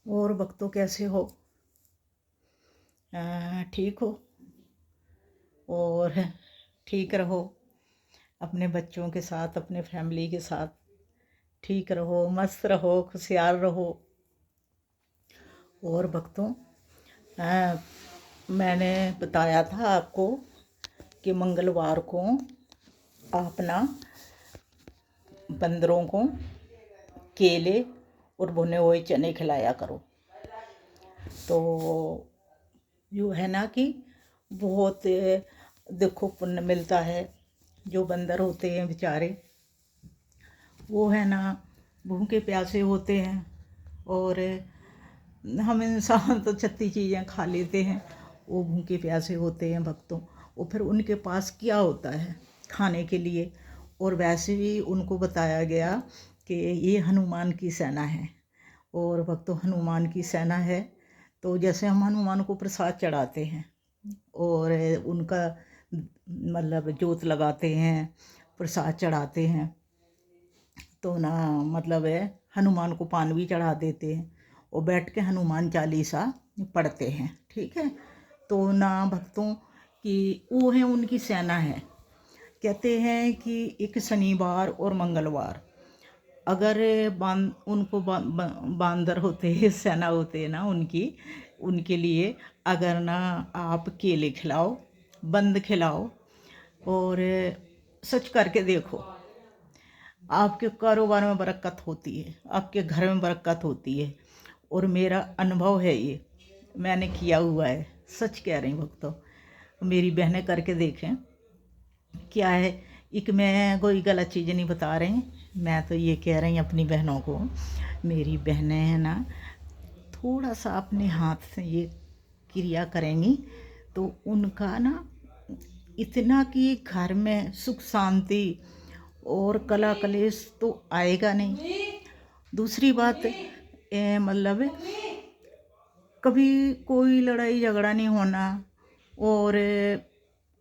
और भक्तों कैसे हो? ठीक हो? और ठीक रहो, अपने बच्चों के साथ, अपने फैमिली के साथ ठीक रहो, मस्त रहो, खुशहाल रहो। और भक्तों, मैंने बताया था आपको कि मंगलवार को आप ना बंदरों को केले और भुने हुए चने खिलाया करो। तो जो है ना कि बहुत देखो पुण्य मिलता है। जो बंदर होते हैं बेचारे, वो है ना भूखे प्यासे होते हैं, और हम इंसान तो छत्ती चीज़ें खा लेते हैं, वो भूखे प्यासे होते हैं भक्तों। वो फिर उनके पास क्या होता है खाने के लिए। और वैसे भी उनको बताया गया कि ये हनुमान की सेना है। और भक्तों, हनुमान की सेना है तो जैसे हम हनुमान को प्रसाद चढ़ाते हैं और उनका मतलब जोत लगाते हैं, प्रसाद चढ़ाते हैं, तो ना मतलब है हनुमान को पान भी चढ़ा देते हैं और बैठ के हनुमान चालीसा पढ़ते हैं। ठीक है, तो ना भक्तों कि वो है उनकी सेना है। कहते हैं कि एक शनिवार और मंगलवार अगर उनको बांदर होते हैं, सेना होते हैं ना उनकी, उनके लिए अगर ना आप केले खिलाओ, बंद खिलाओ, और सच करके देखो, आपके कारोबार में बरकत होती है, आपके घर में बरकत होती है। और मेरा अनुभव है, ये मैंने किया हुआ है, सच कह रही हूँ भक्तों। मेरी बहनें करके देखें। क्या है, एक मैं कोई गलत चीज़ नहीं बता रही, मैं तो ये कह रही अपनी बहनों को, मेरी बहनें हैं ना, थोड़ा सा अपने हाथ से ये क्रिया करेंगी तो उनका ना इतना कि घर में सुख शांति और कला कलेश तो आएगा नहीं। दूसरी बात मतलब कभी कोई लड़ाई झगड़ा नहीं होना। और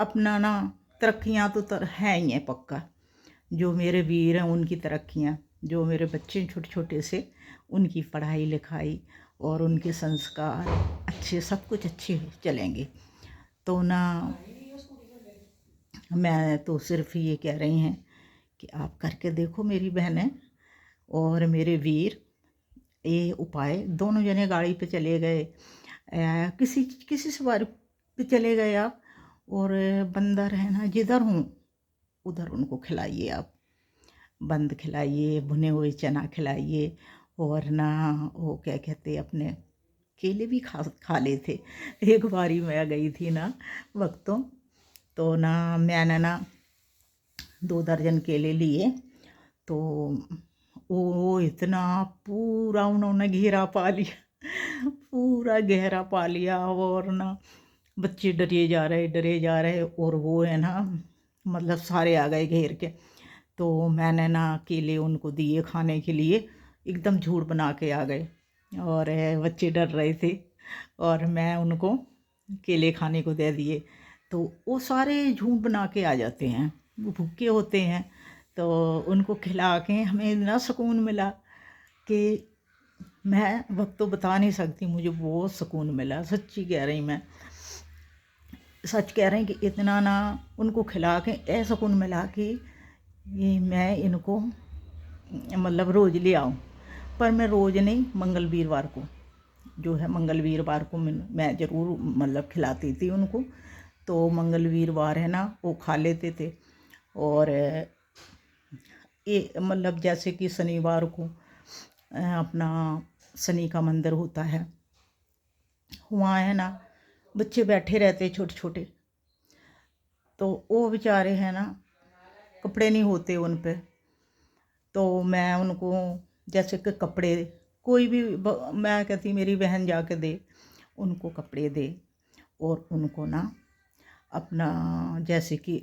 अपना ना तरक्कियाँ तो हैं ही हैं पक्का। जो मेरे वीर हैं उनकी तरक्कियाँ, जो मेरे बच्चे छोटे छोटे से, उनकी पढ़ाई लिखाई और उनके संस्कार अच्छे, सब कुछ अच्छे चलेंगे। तो ना मैं तो सिर्फ ये कह रही हैं कि आप करके देखो मेरी बहनें और मेरे वीर। ये उपाय, दोनों जने गाड़ी पे चले गए, किसी किसी सवारी पे चले गए आप, और बंदर है ना जिधर हूँ उधर उनको खिलाइए आप, बंद खिलाइए, भुने हुए चना खिलाइए, और ना वो क्या कहते अपने केले भी खा लेते। एक बारी मैं गई थी ना वक्तों, तो ना मैंने ना 2 दर्जन केले लिए। तो वो इतना पूरा उन्होंने घेरा पा लिया, पूरा गहरा पा लिया, और ना बच्चे डरे जा रहे, और वो है ना मतलब सारे आ गए घेर के। तो मैंने ना केले उनको दिए खाने के लिए, एकदम झूठ बना के आ गए, और बच्चे डर रहे थे और मैं उनको केले खाने को दे दिए। तो वो सारे झूठ बना के आ जाते हैं, वो भूखे होते हैं। तो उनको खिला के हमें इतना सुकून मिला कि मैं वक्त तो बता नहीं सकती, मुझे बहुत सुकून मिला, सच्ची कह रही मैं, सच कह रहे हैं कि इतना ना उनको खिला के ऐसा सुकून मिला कि ये मैं इनको मतलब रोज़ ले आऊँ। पर मैं रोज़ नहीं, मंगल वीरवार को जो है, मंगल वीरवार को मैं ज़रूर मतलब खिलाती थी उनको। तो मंगल वीरवार है ना वो खा लेते थे। और ये मतलब जैसे कि शनिवार को अपना शनि का मंदिर होता है, वहाँ है ना बच्चे बैठे रहते छोटे छोटे, तो वो बेचारे हैं ना कपड़े नहीं होते उन पे। तो मैं उनको जैसे कि कपड़े, कोई भी मैं कहती मेरी बहन जाके दे, उनको कपड़े दे, और उनको ना अपना जैसे कि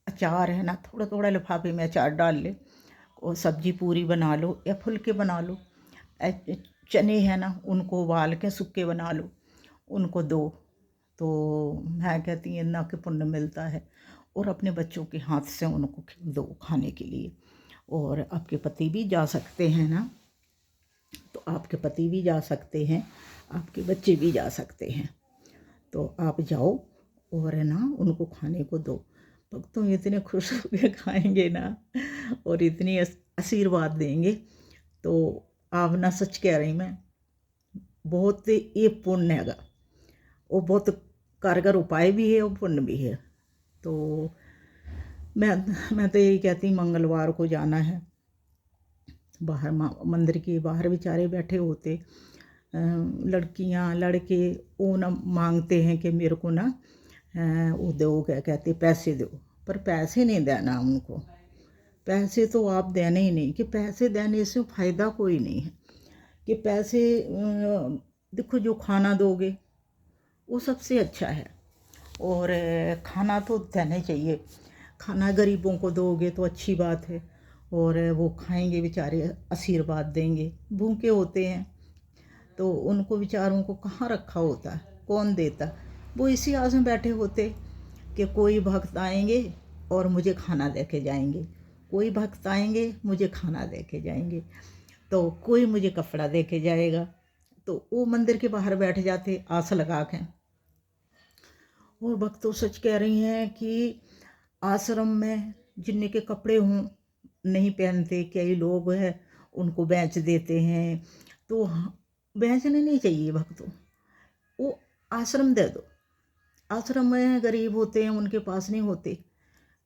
अचार है ना, थोड़ा थोड़ा लिफाफे में अचार डाल ले, और सब्जी पूरी बना लो या फुलके बना लो। चने हैं ना उनको उबाल के सूखे बना लो, उनको दो। तो मैं कहती हूँ ना कि पुण्य मिलता है। और अपने बच्चों के हाथ से उनको दो खाने के लिए। और आपके पति भी जा सकते हैं ना तो आपके पति भी जा सकते हैं, आपके बच्चे भी जा सकते हैं। तो आप जाओ और है ना उनको खाने को दो। भक्तों इतने खुश होकर खाएंगे ना और इतनी आशीर्वाद देंगे। तो आप ना सच कह रही मैं, बहुत ये पुण्य हैगा, वो बहुत कारगर उपाय भी है और पुण्य भी है। तो मैं तो यही कहती, मंगलवार को जाना है। बाहर मंदिर के बाहर बेचारे बैठे होते लड़कियां लड़के, वो ना मांगते हैं कि मेरे को ना वो दो, क्या कहते पैसे दो, पर पैसे नहीं देना उनको। पैसे तो आप देने ही नहीं, कि पैसे देने से फ़ायदा कोई नहीं है। कि पैसे देखो जो खाना दोगे वो सबसे अच्छा है, और खाना तो देना चाहिए। खाना गरीबों को दोगे तो अच्छी बात है, और वो खाएंगे बेचारे, आशीर्वाद देंगे। भूखे होते हैं तो उनको बेचारों को कहाँ रखा होता है, कौन देता। वो इसी आस में बैठे होते कि कोई भक्त आएंगे और मुझे खाना दे के जाएंगे, कोई भक्त आएंगे मुझे खाना दे के जाएंगे, तो कोई मुझे कपड़ा दे के जाएगा। तो वो मंदिर के बाहर बैठ जाते आस लगा के। और भक्त तो सच कह रही हैं कि आश्रम में जिन्ने के कपड़े हों नहीं पहनते, कई लोग हैं उनको बेच देते हैं। तो बेचने नहीं चाहिए भक्तों, वो आश्रम दे दो। आश्रम में गरीब होते हैं, उनके पास नहीं होते,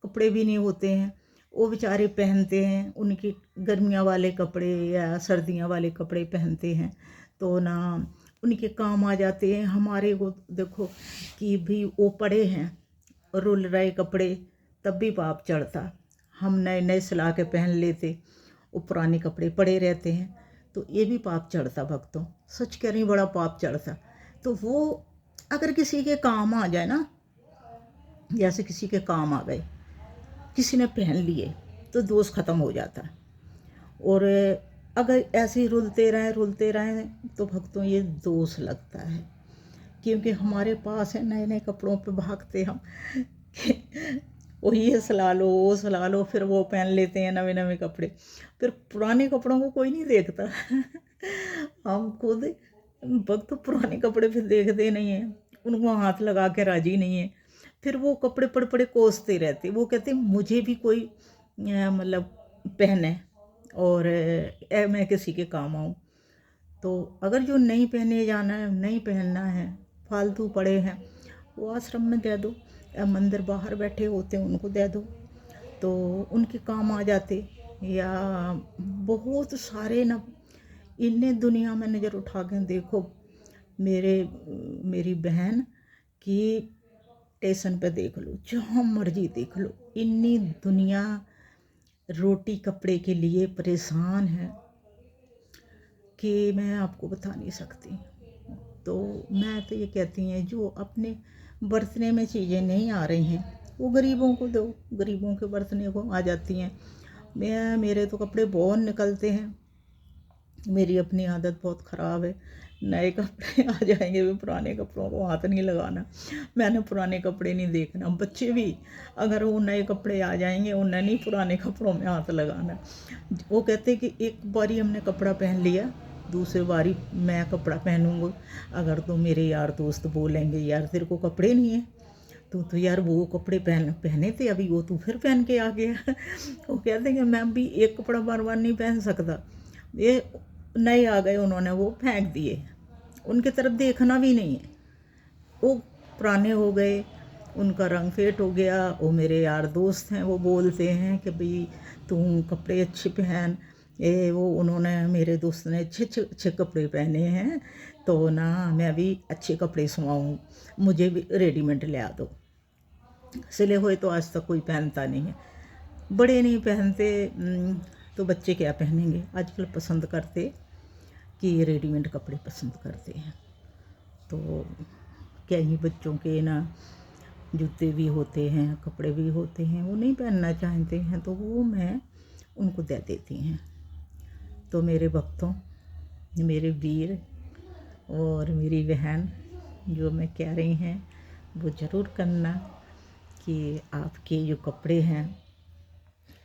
कपड़े भी नहीं होते हैं, वो बेचारे पहनते हैं उनके गर्मियाँ वाले कपड़े या सर्दियाँ वाले कपड़े पहनते हैं, तो ना उनके काम आ जाते हैं। हमारे को देखो कि भी वो पड़े हैं रुल रहे कपड़े, तब भी पाप चढ़ता। हम नए नए सिला के पहन लेते, वो पुराने कपड़े पड़े रहते हैं, तो ये भी पाप चढ़ता भक्तों, सच कह रही, बड़ा पाप चढ़ता। तो वो अगर किसी के काम आ जाए ना, जैसे किसी के काम आ गए, किसी ने पहन लिए, तो दोष खत्म हो जाता है। और अगर ऐसे ही रुलते रहें तो भक्तों ये दोष लगता है, क्योंकि हमारे पास है नए नए कपड़ों पे भागते हम वो ये सिला लो वो सिला लो, फिर वो पहन लेते हैं नवे नवे कपड़े, फिर पुराने कपड़ों को कोई नहीं देखता हम खुद भक्त पुराने कपड़े फिर देखते नहीं हैं, उनको हाथ लगा के राजी नहीं है। फिर वो कपड़े पड़े पड़े कोसते रहते, वो कहते मुझे भी कोई मतलब पहने और मैं किसी के काम आऊँ। तो अगर जो नहीं पहने जाना है, नहीं पहनना है, फालतू पड़े हैं, वो आश्रम में दे दो, या मंदिर बाहर बैठे होते हैं उनको दे दो, तो उनके काम आ जाते। या बहुत सारे ना, इन्हें दुनिया में नज़र उठा के देखो, मेरी बहन की स्टेशन पे देख लो, जहाँ मर्जी देख लो, इतनी दुनिया रोटी कपड़े के लिए परेशान है कि मैं आपको बता नहीं सकती। तो मैं तो ये कहती हैं, जो अपने बरतने में चीज़ें नहीं आ रही हैं वो गरीबों को दो, गरीबों के बरतने को आ जाती हैं। मेरे तो कपड़े बहुत निकलते हैं, मेरी अपनी आदत बहुत ख़राब है। नए कपड़े आ जाएंगे, भी पुराने कपड़ों को हाथ नहीं लगाना, मैंने पुराने कपड़े नहीं देखना। बच्चे भी अगर वो नए कपड़े आ जाएंगे, उन्हें नहीं पुराने कपड़ों में हाथ लगाना। वो कहते कि एक बारी हमने कपड़ा पहन लिया, दूसरी बारी मैं कपड़ा पहनूंगा। अगर तो मेरे यार दोस्त बोलेंगे यार तेरे को कपड़े नहीं है, तो यार वो कपड़े पहने थे अभी, वो तू फिर पहन के आ गया वो कहते कि मैं भी एक कपड़ा बार बार नहीं पहन सकता। ये नए आ गए, उन्होंने वो फेंक दिए, उनकी तरफ देखना भी नहीं है। वो पुराने हो गए, उनका रंग फेट हो गया। वो मेरे यार दोस्त हैं, वो बोलते हैं कि भाई तुम कपड़े अच्छे पहन। वो उन्होंने, मेरे दोस्त ने अच्छे अच्छे अच्छे कपड़े पहने हैं, तो ना मैं भी अच्छे कपड़े सिलवाऊँ, मुझे भी रेडीमेड ले आ दो। सिले हुए तो आज तक कोई पहनता नहीं है, बड़े नहीं पहनते, तो बच्चे क्या पहनेंगे। आजकल पसंद करते कि रेडीमेड कपड़े पसंद करते हैं। तो क्या ही बच्चों के ना जूते भी होते हैं, कपड़े भी होते हैं, वो नहीं पहनना चाहते हैं, तो वो मैं उनको दे देती हैं। तो मेरे भक्तों, मेरे वीर और मेरी बहन, जो मैं कह रही हैं वो ज़रूर करना कि आपके जो कपड़े हैं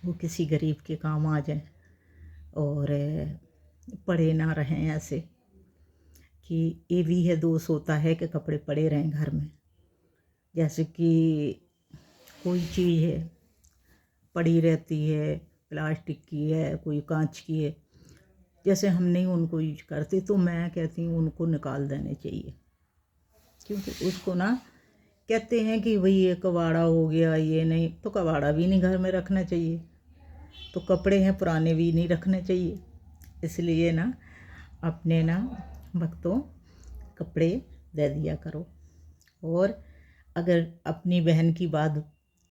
वो किसी गरीब के काम आ जाए। और पड़े ना रहें ऐसे, कि ये भी है दोष होता है कि कपड़े पड़े रहें घर में। जैसे कि कोई चीज़ है पड़ी रहती है, प्लास्टिक की है, कोई कांच की है, जैसे हम नहीं उनको यूज करते, तो मैं कहती हूँ उनको निकाल देने चाहिए। क्योंकि उसको ना कहते हैं कि भाई ये कबाड़ा हो गया, ये नहीं, तो कबाड़ा भी नहीं घर में रखना चाहिए, तो कपड़े हैं पुराने भी नहीं रखने चाहिए। इसलिए ना अपने ना भक्तों कपड़े दे दिया करो। और अगर अपनी बहन की बात